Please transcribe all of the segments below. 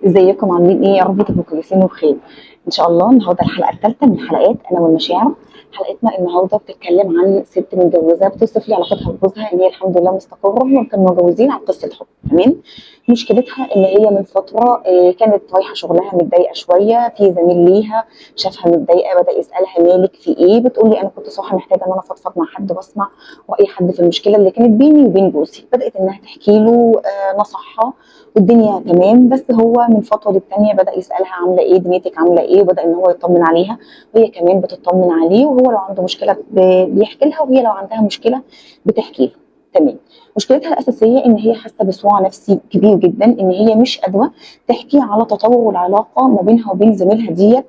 ازيكم عاملين ايه؟ يا رب تبقوا كويسين وبخير ان شاء الله. النهارده الحلقه الثالثه من حلقات انا والمشاعر. حلقتنا النهارده بتتكلم عن ست متجوزه بتوصف لي علاقتها بجوزها ان هي الحمد لله مستقره وكانوا متجوزين عن قصه حب. تمام. مشكلتها ان هي من فتره كانت رايحه شغلها متضايقه شويه، في زميل ليها شافها متضايقه بدا يسالها مالك في ايه، بتقول لي انا كنت صراحه محتاجه ان انا افضفض مع حد واسمع راي حد في المشكله اللي كانت بيني وبين جوزي. بدات انها تحكي له، نصحها والدنيا تمام. بس هو من فتره للتانيه بدا يسالها عامله ايه، دنيتك عامله ايه، وبدا ان هو يطمن عليها وهي كمان بتطمن عليه، وهو لو عنده مشكله بيحكي لها وهي لو عندها مشكله بتحكي له. تمام. مشكلتها الاساسيه ان هي حاسه بصراع نفسي كبير جدا، ان هي مش قادره تحكي على تطور العلاقه ما بينها وبين زميلها ديت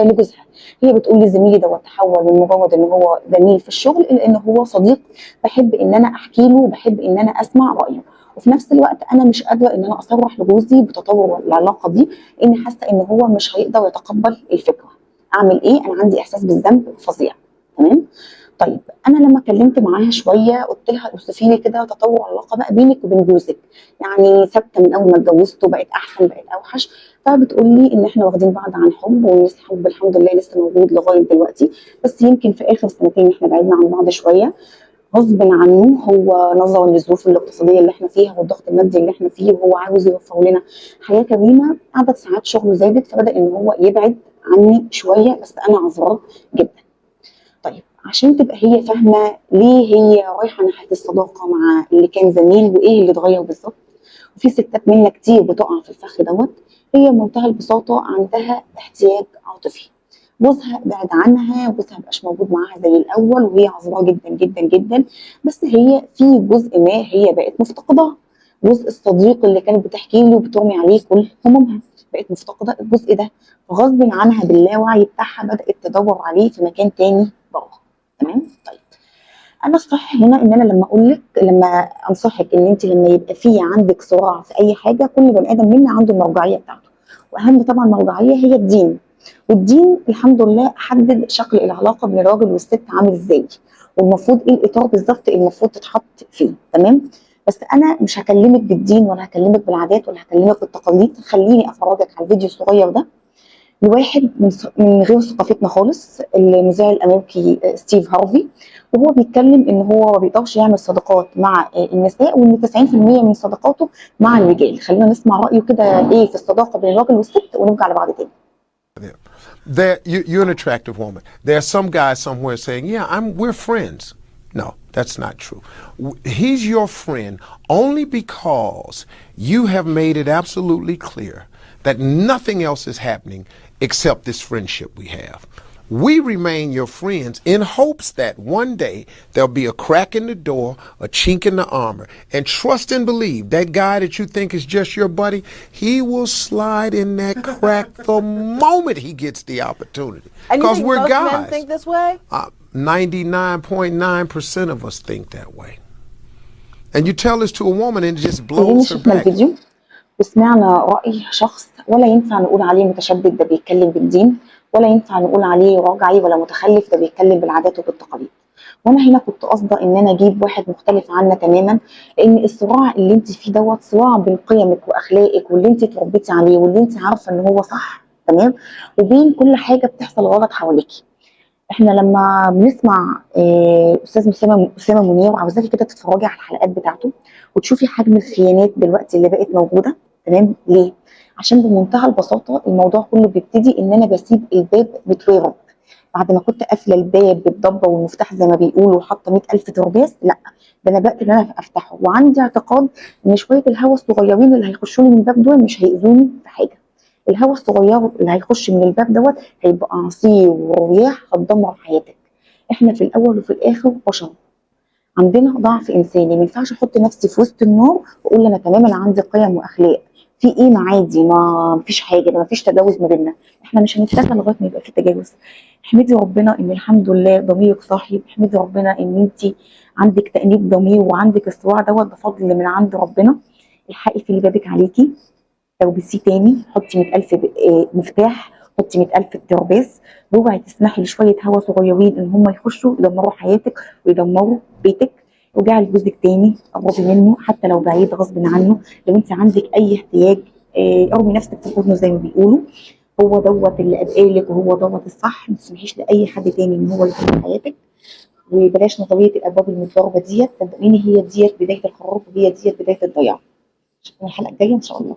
لجوزها. هي بتقول لي زميلي دوت تحول من مجرد ان هو زميل في الشغل الى ان هو صديق، بحب ان انا احكي له وبحب ان انا اسمع رايه. وفي نفس الوقت انا مش قادره ان انا اصرح لجوزي بتطور العلاقه دي، لاني حاسه ان هو مش هيقدر يتقبل الفكره. اعمل ايه؟ انا عندي احساس بالذنب فظيع. تمام. طيب انا لما اتكلمت معاها شويه قلت لها اوصفي لي كده تطور العلاقه بقى بينك وبين جوزك، يعني ثابته من اول ما اتجوزتوا، بقت احسن بقت اوحش؟ فبتقول لي ان احنا واخدين بعض عن حب، ولسه الحب الحمد لله لسه موجود لغايه دلوقتي، بس يمكن في اخر سنتين احنا بعدنا عن بعض شويه غصب عنه، هو نظرا للظروف الاقتصاديه اللي احنا فيها والضغط المادي اللي احنا فيه، وهو عاوز يوفر لنا حياه كريمه. عدد ساعات شغله زادت فبدا ان هو يبعد عني شويه، بس انا عذراه جدا. طيب عشان تبقى هي فاهمه ليه هي رايحه ناحيه الصداقه مع اللي كان زميل وايه اللي اتغير بالظبط، وفي ستات منا كتير بتقع في الفخ دوت. هي بمنتهى البساطه عندها احتياج عاطفي، جوزها بعد عنها، جوزها مبقاش موجود معاها زي الاول، وهي عذراء جدا جدا جدا. بس هي في جزء ما هي بقت مفتقداه، جزء الصديق اللي كانت بتحكي له وبترمي عليه كل همومها، بقت مفتقده الجزء ده. فغصب عنها باللاوعي بتاعها بدات تدور عليه في مكان تاني بره. تمام. طيب انا الصح هنا ان انا لما اقول لك، لما انصحك ان انت لما يبقى في عندك صراع في اي حاجه، كل بني ادم منا عنده المرجعيه بتاعته، واهم طبعا مرجعيه هي الدين. والدين الحمد لله حدد شكل العلاقه بين الراجل والست عامل ازاي، والمفروض ايه الاطار بالظبط المفروض تتحط فيه. تمام. بس انا مش هكلمك بالدين ولا هكلمك بالعادات ولا هكلمك بالتقاليد، خليني افرجك على الفيديو الصغير ده لواحد من غير ثقافتنا خالص، المذيع الامريكي ستيف هارفي، وهو بيتكلم ان هو ما بيقدرش يعمل صداقات مع النساء، وان 90% من صداقاته مع الرجال. خلينا نسمع رايه كده ايه في الصداقه بين الراجل والست ونرجع لبعض تاني. You're an attractive woman. There's some guy somewhere saying, "Yeah, we're friends." No, that's not true. He's your friend only because you have made it absolutely clear that nothing else is happening except this friendship we have. We remain your friends in hopes that one day there'll be a crack in the door, a chink in the armor, and trust and believe that guy that you think is just your buddy, he will slide in that crack the moment he gets the opportunity. And you Because think we're most men guys. think this way? 99.9% of us think that way. And you tell this to a woman and it just خلينا blows her شفنا back. الفيديو وسمعنا رأي شخص ولا ينفع نقول عليه متشدد ده بيتكلم بالدين، ولا ينفع نقول عليه راجعي ولا متخلف ده بيتكلم بالعادات وبالتقاليد. وانا هنا كنت قاصده ان انا اجيب واحد مختلف عنا تماما، لان الصراع اللي انت فيه دوت صراع بين قيمك واخلاقك واللي انت اتربيتي عليه واللي انت عارفه ان هو صح. تمام. وبين كل حاجه بتحصل غلط حواليكي. احنا لما بنسمع استاذ اسامه منير، عاوزاكي كده تتفرجي على الحلقات بتاعته وتشوفي حجم الخيانات دلوقتي اللي بقت موجوده. تمام. ليه؟ عشان بمنتهى البساطه الموضوع كله بيبتدي ان انا بسيب الباب متوارب. بعد ما كنت قافله الباب بالضبه والمفتاح زي ما بيقولوا وحاطه 100,000 ترباس، لا، ده انا بقى ان انا افتحه، وعندي اعتقاد ان شويه الهوا الصغيرين اللي هيخشوا لي من الباب دول مش هيأذوني في حاجه. الهواء الصغير اللي هيخش من الباب دوت هيبقى عصير ورياح هتدمر حياتك. احنا في الاول وفي الاخر بشر، عندنا ضعف انساني، ما ينفعش احط نفسي في وسط النار واقول انا تمام انا عندي قيم واخلاق. في ايه؟ ما عادي، ما فيش حاجه، ده ما فيش تجاوز ما بيننا. احنا مش هنتفق لغايه ما يبقى في تجاوز. احمدي ربنا ان الحمد لله ضميرك صاحي، احمدي ربنا ان انت عندك تأنيب ضمير وعندك الصراع دوت، ده فضل من عند ربنا. الحقي في اللي بابك عليكي، لبسيه تاني، حطي 100,000 مفتاح، حطي 100,000 ترباس، واوعي تسمحي لشويه هوا صغيرين ان هم يخشوا يدمروا حياتك ويدمروا بيتك. ارجعي لجوزك تاني، قربي منه حتى لو بعيد غصب عنه. لو انت عندك اي احتياج ارمي نفسك في حضنه زي ما بيقولوا. هو دوت اللي قالك وهو دوت الصح، ما تسمحيش لاي حد تاني ان هو يكون في حياتك. وبلاش نظريه الابواب المتضربه ديت، صدقيني هي ديت بدايه الخراب وهي ديت بدايه الضياع. اشوفكم الحلقه الجايه ان شاء الله.